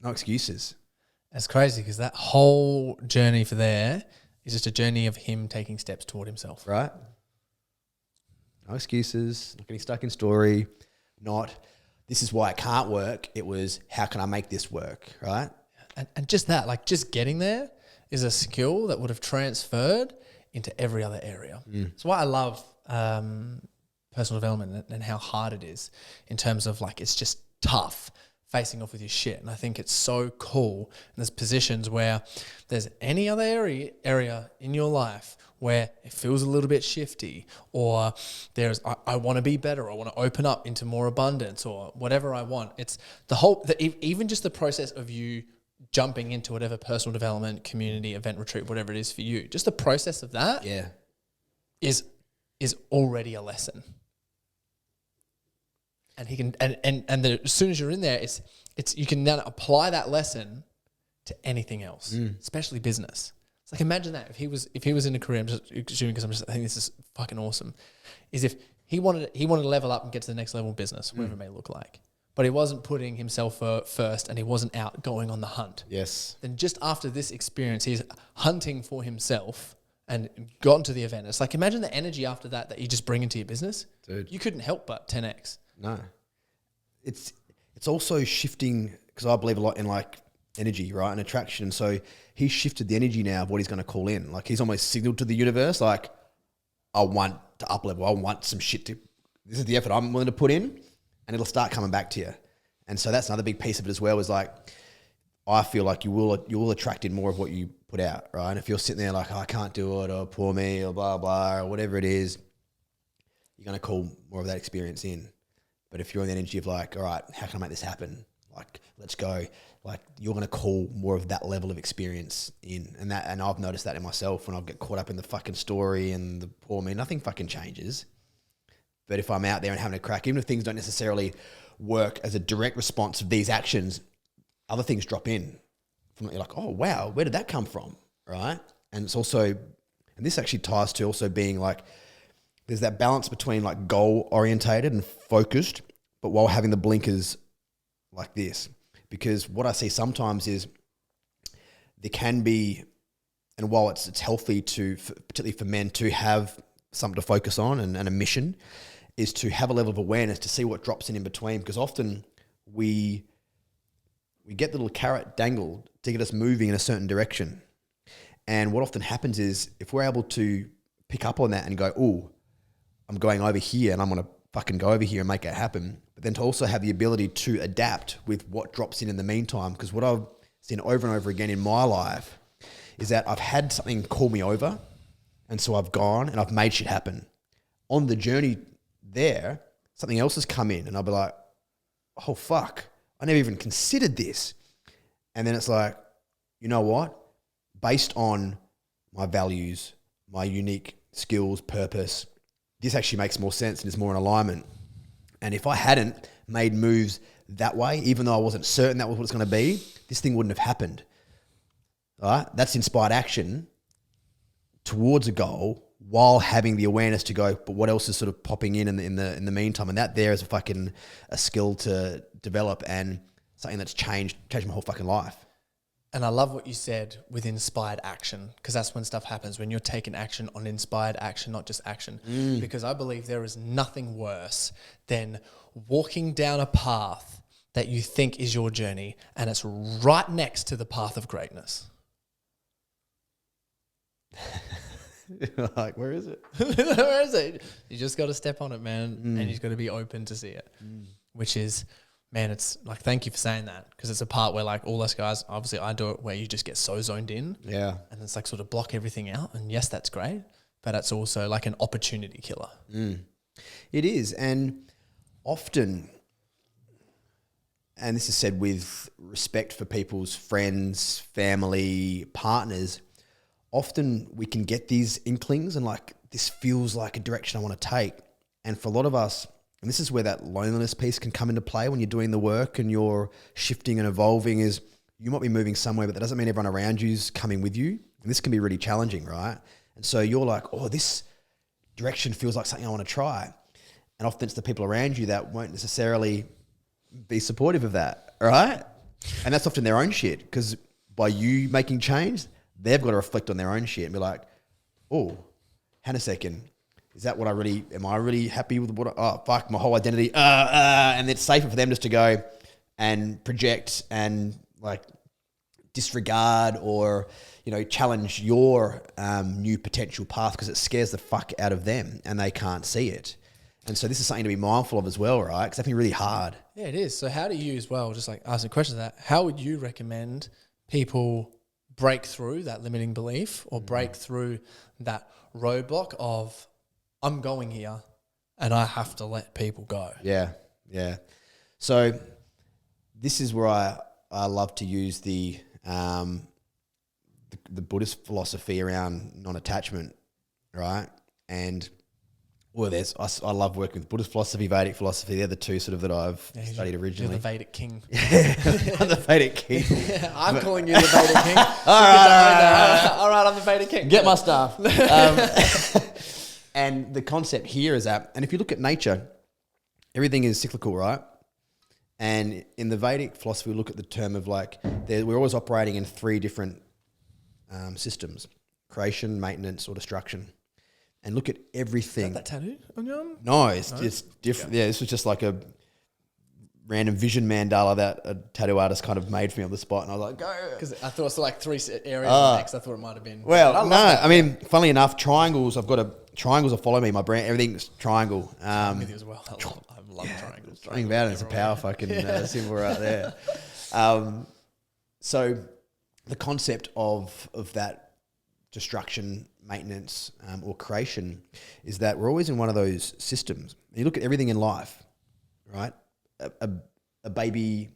no excuses. That's crazy because that whole journey for there is just a journey of him taking steps toward himself. Right? No excuses, not getting stuck in story, not this is why it can't work. It was, how can I make this work, right? And just that, like just getting there is a skill that would have transferred into every other area. That's why I love personal development and how hard it is in terms of like, it's just tough facing off with your shit. And I think it's so cool. And there's positions where there's any other area in your life where it feels a little bit shifty, or there's, I want to be better, or I want to open up into more abundance, or whatever I want. It's even just the process of you jumping into whatever personal development, community, event, retreat, whatever it is for you, just the process of that is already a lesson. And he can, as soon as you're in there, it's you can then apply that lesson to anything else, especially business. It's like, imagine that if he was in a career, I'm just assuming because I think this is fucking awesome, is if he wanted to level up and get to the next level of business, whatever it may look like, but he wasn't putting himself first and he wasn't out going on the hunt. Yes. Then just after this experience, he's hunting for himself and gotten to the event. It's like, imagine the energy after that you just bring into your business. Dude. You couldn't help but 10x. No. It's also shifting, because I believe a lot in like energy, right, and attraction. So he's shifted the energy now of what he's going to call in. Like, he's almost signaled to the universe, like, I want to up level. I want some shit this is the effort I'm willing to put in, and it'll start coming back to you. And so that's another big piece of it as well, is like, I feel like you will attract in more of what you put out, right? And if you're sitting there like, oh, I can't do it, or poor me, or blah, blah, or whatever it is, you're going to call more of that experience in. But if you're in the energy of like, all right, how can I make this happen? Like, let's go. Like, you're going to call more of that level of experience in. And I've noticed that in myself when I get caught up in the fucking story and the poor me, nothing fucking changes. But if I'm out there and having a crack, even if things don't necessarily work as a direct response of these actions, other things drop in. You're like, oh, wow, where did that come from? Right? And it's also, and this actually ties to also being like, there's that balance between like goal orientated and focused, but while having the blinkers like this. Because what I see sometimes is there can be, and while it's healthy particularly for men, to have something to focus on and a mission, is to have a level of awareness to see what drops in between. Because often we get the little carrot dangled to get us moving in a certain direction. And what often happens is if we're able to pick up on that and go, oh, I'm going over here and I'm going to fucking go over here and make it happen. But then to also have the ability to adapt with what drops in the meantime. Because what I've seen over and over again in my life is that I've had something call me over, and so I've gone and I've made shit happen. On the journey there, something else has come in and I'll be like, oh fuck, I never even considered this. And then it's like, you know what? Based on my values, my unique skills, purpose, this actually makes more sense and is more in alignment. And if I hadn't made moves that way, even though I wasn't certain that was what it's going to be, this thing wouldn't have happened. All right? That's inspired action towards a goal while having the awareness to go, but what else is sort of popping in the meantime? And that there is a skill to develop and something that's changed my whole fucking life. And I love what you said with inspired action, because that's when stuff happens, when you're taking action on inspired action, not just action. Because I believe there is nothing worse than walking down a path that you think is your journey and it's right next to the path of greatness. Like, where is it? Where is it? You just got to step on it, man, and you just got to be open to see it, which is... Man, it's like, thank you for saying that, because it's a part where like all us guys, obviously I do it, where you just get so zoned in. Yeah. And it's like sort of block everything out. And yes, that's great, but it's also like an opportunity killer. It is. And often, and this is said with respect for people's friends, family, partners, often we can get these inklings and like, this feels like a direction I want to take. And for a lot of us, and this is where that loneliness piece can come into play when you're doing the work and you're shifting and evolving, is you might be moving somewhere, but that doesn't mean everyone around you's coming with you. And this can be really challenging, right? And so you're like, oh, this direction feels like something I want to try. And often it's the people around you that won't necessarily be supportive of that, right? And that's often their own shit, because by you making change, they've got to reflect on their own shit and be like, oh, hang a second. Is that what am I really happy with fuck, my whole identity, and it's safer for them just to go and project and like disregard or, challenge your new potential path, because it scares the fuck out of them and they can't see it. And so this is something to be mindful of as well, right? Because that can be really hard. Yeah, it is. So how do you as well, just like asking questions of that, how would you recommend people break through that limiting belief or break through that roadblock of, I'm going here and I have to let people go? Yeah. So this is where I love to use the Buddhist philosophy around non-attachment, right? And I love working with Buddhist philosophy, Vedic philosophy. They're the two sort of that I've studied originally. You're the Vedic king. I'm the Vedic king. Yeah, I'm calling you the Vedic king. All right, I'm the Vedic king. Get my stuff. And the concept here is that, and if you look at nature, everything is cyclical, right? And in the Vedic philosophy, we look at the term of like, we're always operating in three different systems: creation, maintenance, or destruction. And look at everything. Is that tattoo on your arm? No, it's different. Yeah, this was just like a random vision mandala that a tattoo artist kind of made for me on the spot, and I was like, go. Because I thought it's like three areas next. I thought it might have been. Well, no, I mean, funnily enough, triangles. Triangles will follow me. My brand, everything's triangle. I'm with you as well. I love triangles. Something about it. It's a power fucking symbol right there. So the concept of that destruction, maintenance, or creation is that we're always in one of those systems. You look at everything in life, right? A baby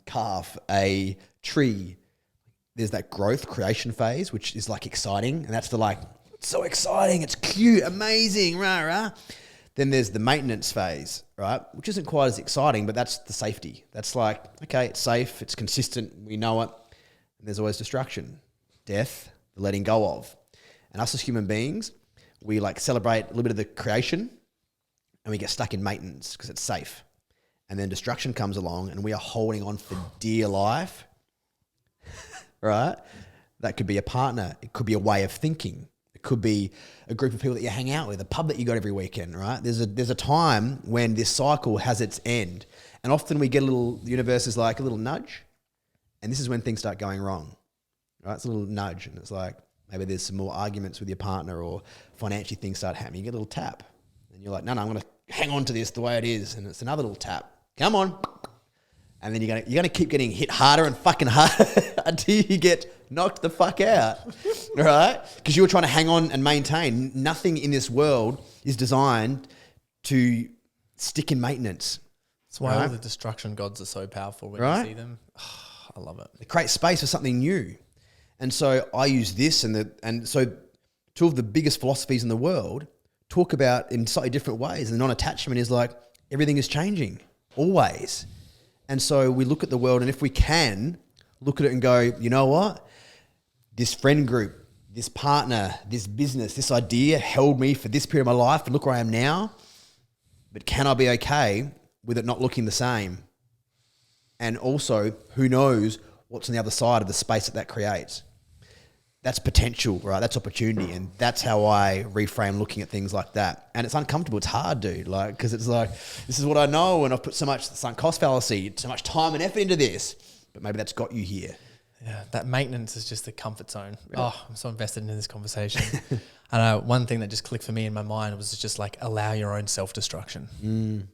calf, a tree. There's that growth creation phase, which is like exciting, and that's the like, it's so exciting, it's cute, amazing, rah. Then there's the maintenance phase, right? Which isn't quite as exciting, but that's the safety. That's like, okay, it's safe, it's consistent, we know it. And there's always destruction, death, the letting go of. And us as human beings, we like celebrate a little bit of the creation and we get stuck in maintenance because it's safe. And then destruction comes along and we are holding on for dear life, right? That could be a partner. It could be a way of thinking. It could be a group of people that you hang out with, a pub that you got every weekend, right? There's a time when this cycle has its end. And often we get the universe is like a little nudge. And this is when things start going wrong, right? It's a little nudge. And it's like, maybe there's some more arguments with your partner or financially things start happening. You get a little tap. And you're like, no, I'm going to hang on to this the way it is. And it's another little tap. Come on. And then you're gonna keep getting hit harder and fucking harder until you get knocked the fuck out, right? Because you were trying to hang on and maintain. Nothing in this world is designed to stick in maintenance. That's why all the destruction gods are so powerful when you see them. Oh, I love it. They create space for something new. And so I use this and so two of the biggest philosophies in the world talk about in slightly different ways. And non-attachment is like everything is changing, always. And so we look at the world, and if we can look at it and go, you know what? This friend group, this partner, this business, this idea held me for this period of my life and look where I am now. But can I be okay with it not looking the same? And also, who knows what's on the other side of the space that creates? That's potential, right? That's opportunity. And that's how I reframe looking at things like that. And it's uncomfortable. It's hard, dude. Like, because it's like, this is what I know. And I've put so much sunk cost fallacy, so much time and effort into this. But maybe that's got you here. Yeah, that maintenance is just the comfort zone. Yeah. Oh, I'm so invested in this conversation. I know one thing that just clicked for me in my mind was just like allow your own self-destruction.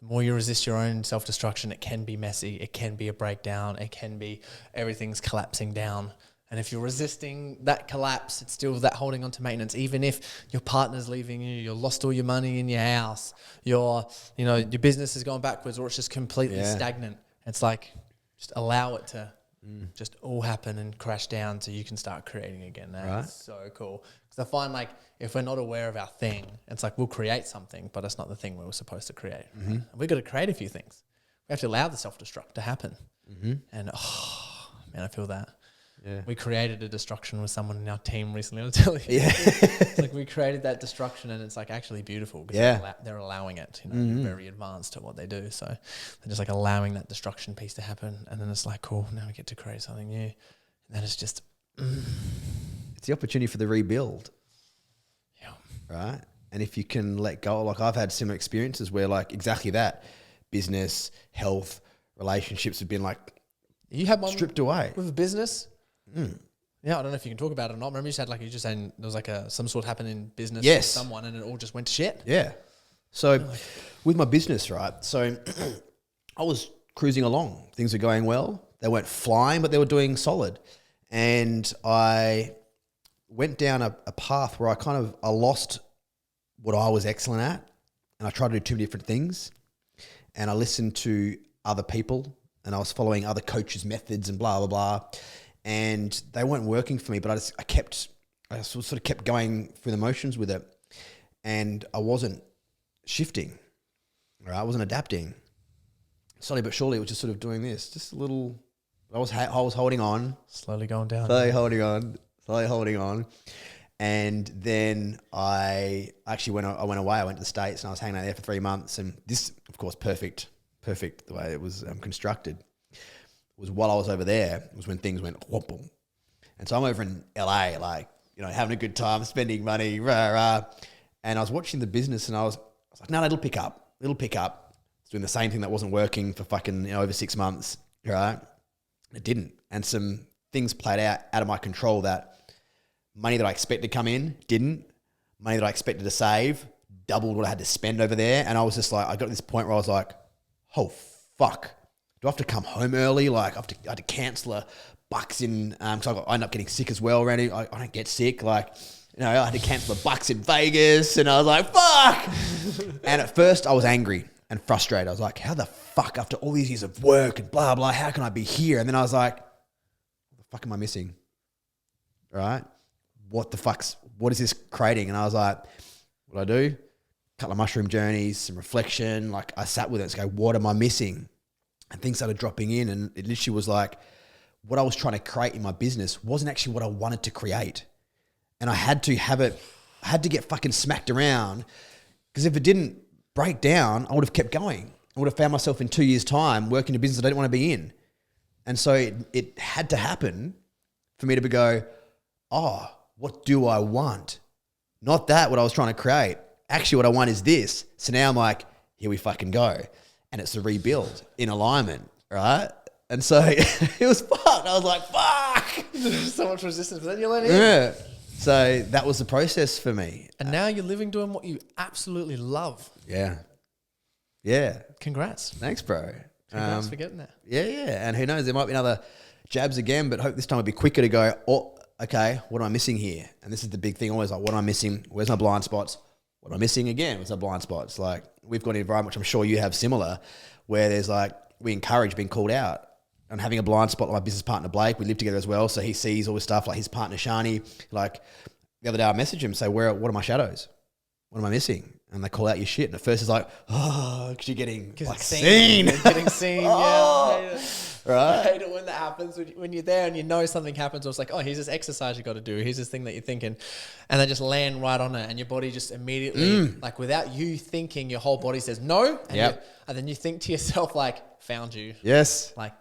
The more you resist your own self-destruction, it can be messy. It can be a breakdown. It can be everything's collapsing down. And if you're resisting that collapse, it's still that holding on to maintenance. Even if your partner's leaving you, you've lost all your money in your house, your business has gone backwards, or it's just completely stagnant. It's like just allow it to just all happen and crash down so you can start creating again. That's so cool. Because I find like if we're not aware of our thing, it's like we'll create something, but it's not the thing we were supposed to create. Right? And we've got to create a few things. We have to allow the self-destruct to happen. And man, I feel that. Yeah. We created a destruction with someone in our team recently. I'll tell you. Yeah. It's like we created that destruction and it's like actually beautiful because they're allowing it. You know, they're very advanced at what they do. So they're just like allowing that destruction piece to happen. And then it's like, cool, now we get to create something new. And that is just... It's the opportunity for the rebuild. Yeah. Right? And if you can let go, like I've had similar experiences where like exactly that, business, health, relationships have been like you had one stripped away. With a business? Yeah, I don't know if you can talk about it or not. Remember you said like you just saying there was like some sort happened in business with someone and it all just went to shit? Yeah. So with my business, right? So I was cruising along. Things were going well. They weren't flying, but they were doing solid. And I went down a path where I lost what I was excellent at. And I tried to do too many different things. And I listened to other people and I was following other coaches' methods and blah, blah, blah. And they weren't working for me, but I sort of kept going through the motions with it. And I wasn't shifting, right? I wasn't adapting. Slowly but surely, it was just sort of doing this, just a little, I was holding on. Slowly going down. Slowly holding on. And then I actually went away. I went to the States and I was hanging out there for 3 months. And this, of course, perfect the way it was constructed. Was while I was over there was when things went whoop. And so I'm over in LA, like, you know, having a good time, spending money, rah, rah. And I was watching the business and I was like, no, it'll pick up. It's doing the same thing that wasn't working for fucking over 6 months, right? It didn't. And some things played out of my control that money that I expected to come in, didn't. Money that I expected to save, doubled what I had to spend over there. And I was just like, I got to this point where I was like, oh, fuck. Do I have to come home early? Like I had to cancel a bucks in, because I ended up getting sick as well, Randy. I don't get sick. Like, you know, I had to cancel a bucks in Vegas and I was like, fuck. And at first I was angry and frustrated. I was like, how the fuck after all these years of work and blah, blah, how can I be here? And then I was like, what the fuck am I missing? Right? What is this creating? And I was like, what do I do? A couple of mushroom journeys, some reflection. Like I sat with it and go, what am I missing? And things started dropping in and it literally was like what I was trying to create in my business wasn't actually what I wanted to create. And I had to get fucking smacked around because if it didn't break down, I would have kept going. I would have found myself in 2 years' time working a business I didn't want to be in. And so it had to happen for me to go, oh, what do I want? Not that what I was trying to create. Actually, what I want is this. So now I'm like, here we fucking go. And it's a rebuild in alignment, right? And so it was fucked. I was like, fuck. There's so much resistance, but then you let it in. Yeah. So that was the process for me. And now you're living doing what you absolutely love. Yeah. Yeah. Congrats. Thanks, bro. Congrats for getting there. Yeah. And who knows, there might be another jabs again, but hope this time it'll be quicker to go, oh, okay, what am I missing here? And this is the big thing always, like, what am I missing? Where's my blind spots? What am I missing again? What's my blind spots? Like, we've got an environment, which I'm sure you have similar, where there's like, we encourage being called out. And having a blind spot like my business partner, Blake, we live together as well. So he sees all this stuff, like his partner, Shani. Like the other day I messaged him, say, what are my shadows? What am I missing? And they call out your shit. And at first it's like, oh, because you're getting like seen. You're getting seen, oh. yeah. Right. I hate it when that happens, when you're there and you know something happens, or it's like, oh, here's this exercise you got to do. Here's this thing that you're thinking. And they just land right on it. And your body just immediately, like without you thinking, your whole body says no. And, and then you think to yourself, like, found you. Yes. Like,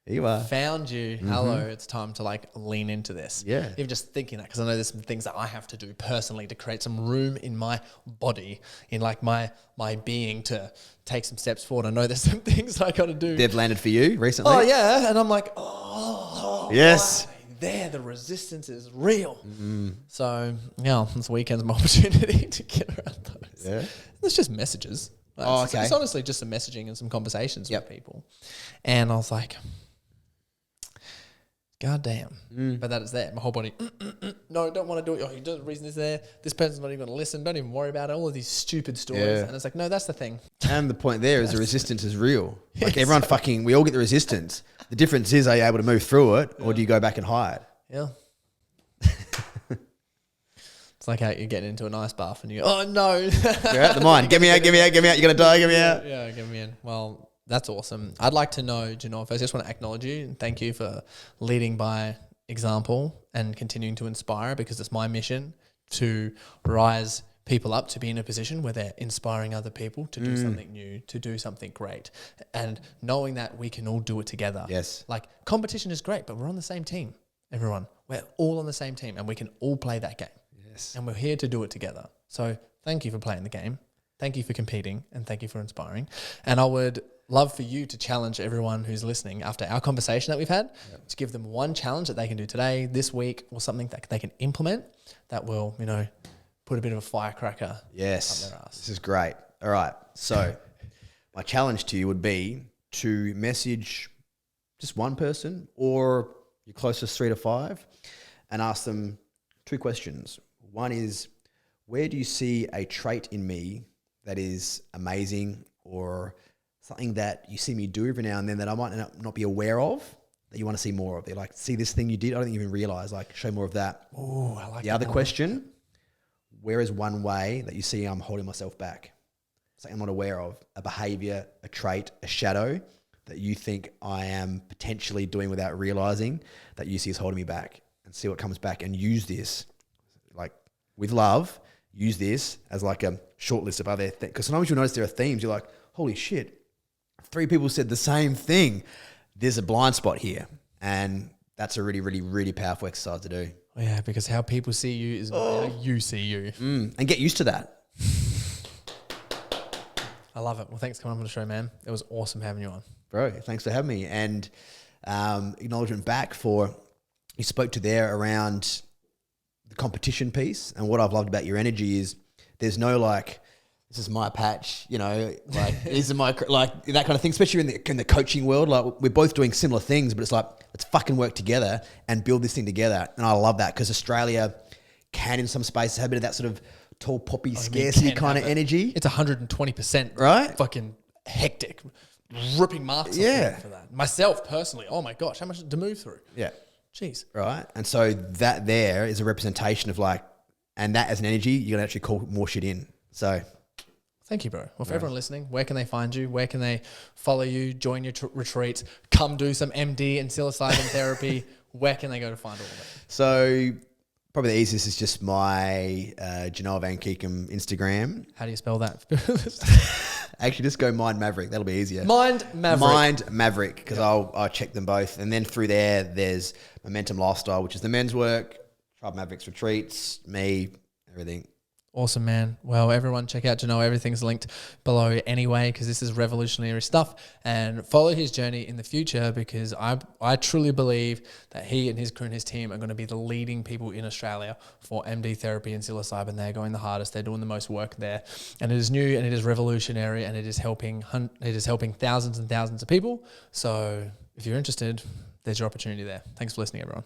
here you are. Found you. Hello. It's time to like lean into this. Yeah. Even just thinking that, because I know there's some things that I have to do personally to create some room in my body, in like my being to take some steps forward. I know there's some things I got to do. They've landed for you recently? Oh yeah. And I'm like, oh, yes. There, the resistance is real. So yeah, this weekend's my opportunity to get around those. Yeah. It's just messages. Like, it's honestly just some messaging and some conversations with people. And I was like, God damn. But that is there. My whole body, no, don't want to do it. Oh, the reason is there. This person's not even going to listen. Don't even worry about it. All of these stupid stories. Yeah. And it's like, no, that's the thing. And the point there is the resistance is real. Like everyone we all get the resistance. The difference is, are you able to move through it or do you go back and hide? Yeah. It's like how you're getting into an ice bath and you go, oh no. You're out the mind. Get me out, get me out, get me out. You're going to die, get me out. Yeah, get me in. Well, that's awesome. I'd like to know, Janelle, first I just want to acknowledge you and thank you for leading by example and continuing to inspire, because it's my mission to rise people up to be in a position where they're inspiring other people to do something new, to do something great. And knowing that we can all do it together. Yes. Like competition is great, but we're on the same team, everyone. We're all on the same team and we can all play that game. Yes. And we're here to do it together. So thank you for playing the game. Thank you for competing and thank you for inspiring. And I would love for you to challenge everyone who's listening after our conversation that we've had, to give them one challenge that they can do today, this week, or something that they can implement that will, you know, put a bit of a firecracker up their ass. This is great. All right. So my challenge to you would be to message just one person or your closest 3 to 5 and ask them 2 questions. One is, where do you see a trait in me that is amazing, or something that you see me do every now and then that I might not be aware of, that you want to see more of? They're like, see this thing you did, I don't even realize, like show more of that. Oh, I like the other question, where is one way that you see I'm holding myself back? Something I'm not aware of, a behavior, a trait, a shadow that you think I am potentially doing without realizing that you see is holding me back, and see what comes back, and use this like with love, use this as like a short list of other things. Because sometimes you'll notice there are themes. You're like, holy shit, 3 people said the same thing. There's a blind spot here. And that's a really, really, really powerful exercise to do. Oh, yeah, because how people see you is how you see you. And get used to that. I love it. Well, thanks for coming on the show, man. It was awesome having you on. Bro, thanks for having me. And acknowledgement back for, you spoke to there around the competition piece. And what I've loved about your energy is there's no like, this is my patch, you know, like these are my, like that kind of thing, especially in the coaching world. Like we're both doing similar things, but it's like, let's fucking work together and build this thing together. And I love that, because Australia can in some spaces have a bit of that sort of tall poppy scarcity kind of energy. It's 120%, right? Fucking hectic, ripping marks off for that. Myself personally, oh my gosh, how much to move through? Yeah. Jeez. Right. And so that there is a representation of like, and that as an energy, you're going to actually call more shit in. So thank you, bro. Well, for everyone listening, where can they find you? Where can they follow you, join your retreats, come do some MD and psilocybin therapy? Where can they go to find all of it? So probably the easiest is just my Janelle Van Keekum Instagram. How do you spell that? Actually, just go Mind Maverick. That'll be easier. Mind Maverick. Mind Maverick, because I'll check them both. And then through there's Momentum Lifestyle, which is the men's work, Tribe Mavericks Retreats, me, everything. Awesome, man. Well, everyone check out Janelle. Everything's linked below anyway, because this is revolutionary stuff. And follow his journey in the future, because I truly believe that he and his crew and his team are going to be the leading people in Australia for MD therapy and psilocybin. They're going the hardest. They're doing the most work there. And it is new and it is revolutionary and it is helping thousands and thousands of people. So if you're interested, there's your opportunity there. Thanks for listening, everyone.